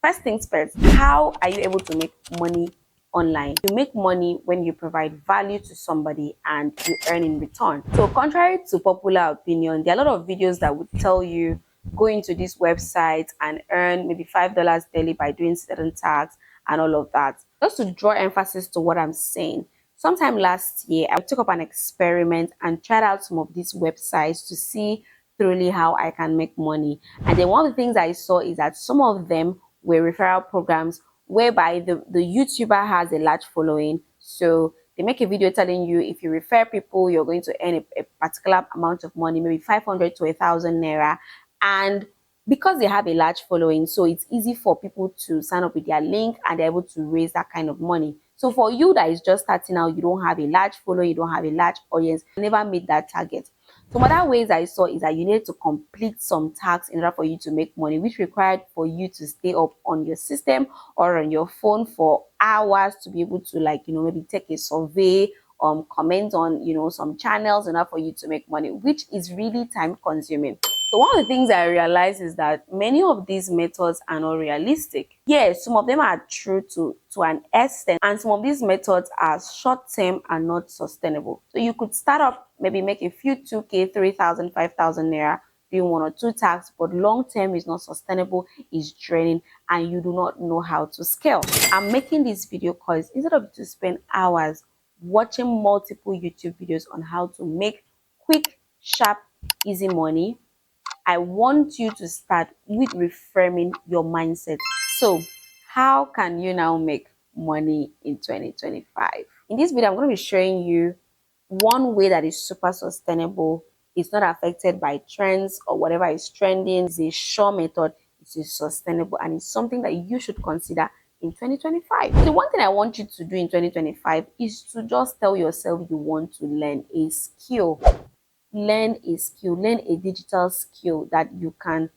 First things first, how are you able to make money online? You make money when you provide value to somebody and you earn in return. So contrary to popular opinion, there are a lot of videos that would tell you go into this website and earn maybe $5 daily by doing certain tasks and all of that. Just to draw emphasis to what I'm saying, sometime last year, I took up an experiment and tried out some of these websites to see thoroughly how I can make money. And then one of the things I saw is that some of them were referral programs whereby the YouTuber has a large following. So they make a video telling you if you refer people, you're going to earn a particular amount of money, maybe 500 to 1,000 naira. And because they have a large following, so it's easy for people to sign up with their link and they're able to raise that kind of money. So for you that is just starting out, you don't have a large following, you don't have a large audience, never meet that target. Some other ways I saw is that you need to complete some tasks in order for you to make money, which required for you to stay up on your system or on your phone for hours to be able to, like, maybe take a survey, comment on, some channels in order for you to make money, which is really time consuming. So one of the things I realized is that many of these methods are not realistic. Yes, some of them are true to an extent, and some of these methods are short-term and not sustainable. So you could start up, maybe make a few 2K, 3,000, 5,000 naira doing one or two tasks, but long-term is not sustainable, is draining, and you do not know how to scale. I'm making this video because instead of to spend hours watching multiple YouTube videos on how to make quick, sharp, easy money, I want you to start with reframing your mindset. So, how can you now make money in 2025? In this video, I'm going to be showing you one way that is super sustainable. It's not affected by trends or whatever is trending. It's a sure method. It is sustainable and it's something that you should consider in 2025. The one thing I want you to do in 2025 is to just tell yourself you want to learn a skill. Learn a skill, learn a digital skill that you can,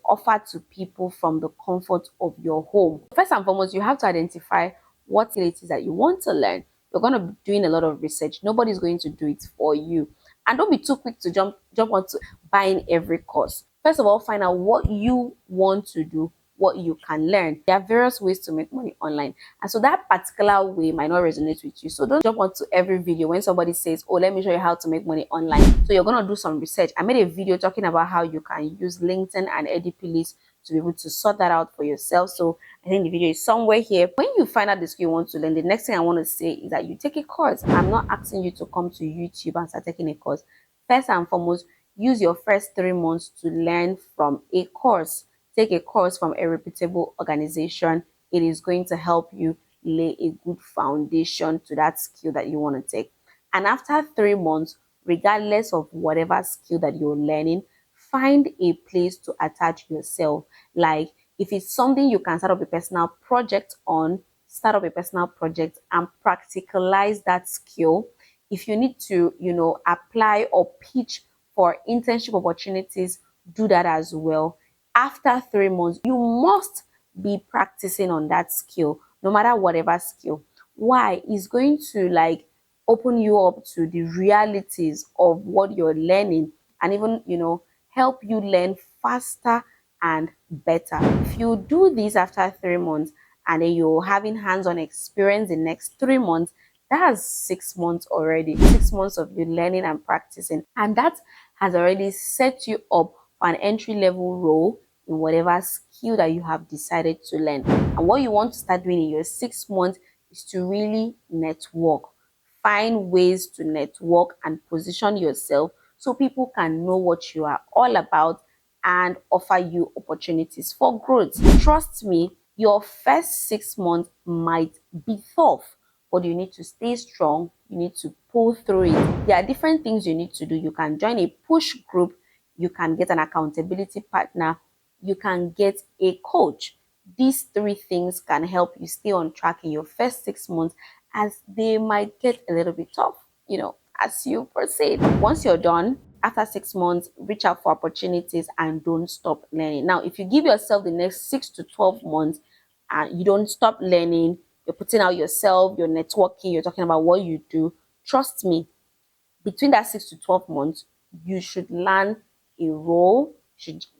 offer to people from the comfort of your home. First and foremost, you have to identify what skill it is that you want to learn. You're going to be doing a lot of research. Nobody's going to do it for you. And don't be too quick to jump onto buying every course. First of all, find out what you want to do, what you can learn. There are various ways to make money online, and so that particular way might not resonate with you. So don't jump onto every video when somebody says, oh, let me show you how to make money online. So you're going to do some research. I made a video talking about how you can use LinkedIn and EduPlace to be able to sort that out for yourself. So I think the video is somewhere here. When you find out the skill you want to learn, the next thing I want to say is that you take a course. I'm not asking you to come to YouTube and start taking a course. First and foremost, use your first 3 months to learn from a course. Take a course from a reputable organization. It is going to help you lay a good foundation to that skill that you want to take. And after 3 months, regardless of whatever skill that you're learning, find a place to attach yourself. Like if it's something you can start up a personal project on, start up a personal project and practicalize that skill. If you need to, apply or pitch for internship opportunities, do that as well. After 3 months, you must be practicing on that skill, no matter whatever skill. Why? It's going to open you up to the realities of what you're learning and even, help you learn faster and better. If you do this after 3 months and then you're having hands-on experience the next 3 months, that's 6 months already. 6 months of you learning and practicing. And that has already set you up for an entry-level role in whatever skill that you have decided to learn. And what you want to start doing in your 6 months is to really network. Find ways to network and position yourself so people can know what you are all about and offer you opportunities for growth. Trust me, your first 6 months might be tough, but you need to stay strong. You need to pull through it. There are different things you need to do. You can join a push group. You can get an accountability partner. You can get a coach. These 3 things can help you stay on track in your first 6 months, as they might get a little bit tough, as you proceed. Once you're done, after 6 months, reach out for opportunities and don't stop learning. Now, if you give yourself the next 6 to 12 months and you don't stop learning, you're putting out yourself, you're networking, you're talking about what you do, trust me, between that 6 to 12 months, you should learn a role.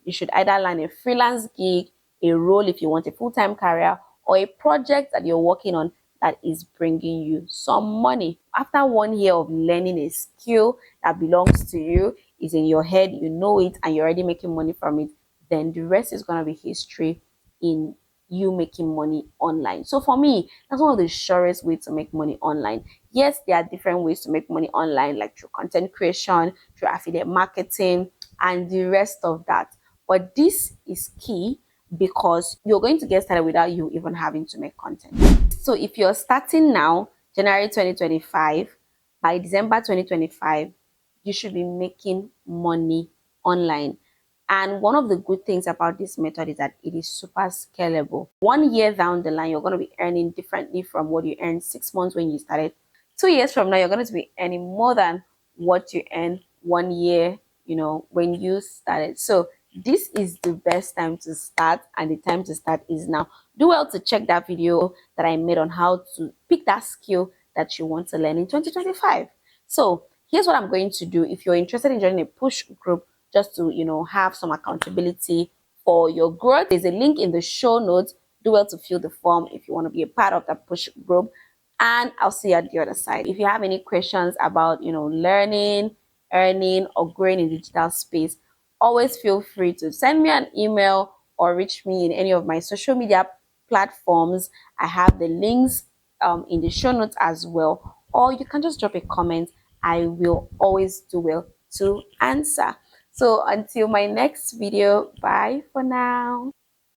You should either learn a freelance gig, a role, if you want a full-time career, or a project that you're working on that is bringing you some money. After 1 year of learning a skill that belongs to you, is in your head, you know it, and you're already making money from it, then the rest is going to be history in you making money online. So for me, that's one of the surest ways to make money online. Yes, there are different ways to make money online, like through content creation, through affiliate marketing, and the rest of that. But this is key because you're going to get started without you even having to make content. So if you're starting now, January 2025, by December 2025, you should be making money online. And one of the good things about this method is that it is super scalable. 1 year down the line, you're going to be earning differently from what you earned 6 months when you started. 2 years from now, you're going to be earning more than what you earned 1 year, when you started. So this is the best time to start, and the time to start is now. Do well to check that video that I made on how to pick that skill that you want to learn in 2025. So here's what I'm going to do. If you're interested in joining a push group, just to have some accountability for your growth, there's a link in the show notes. Do well to fill the form if you want to be a part of that push group, and I'll see you at the other side. If you have any questions about learning, earning, or growing in digital space, always feel free to send me an email or reach me in any of my social media platforms. I have the links in the show notes as well, or you can just drop a comment. I will always do well to answer. So until my next video, bye for now.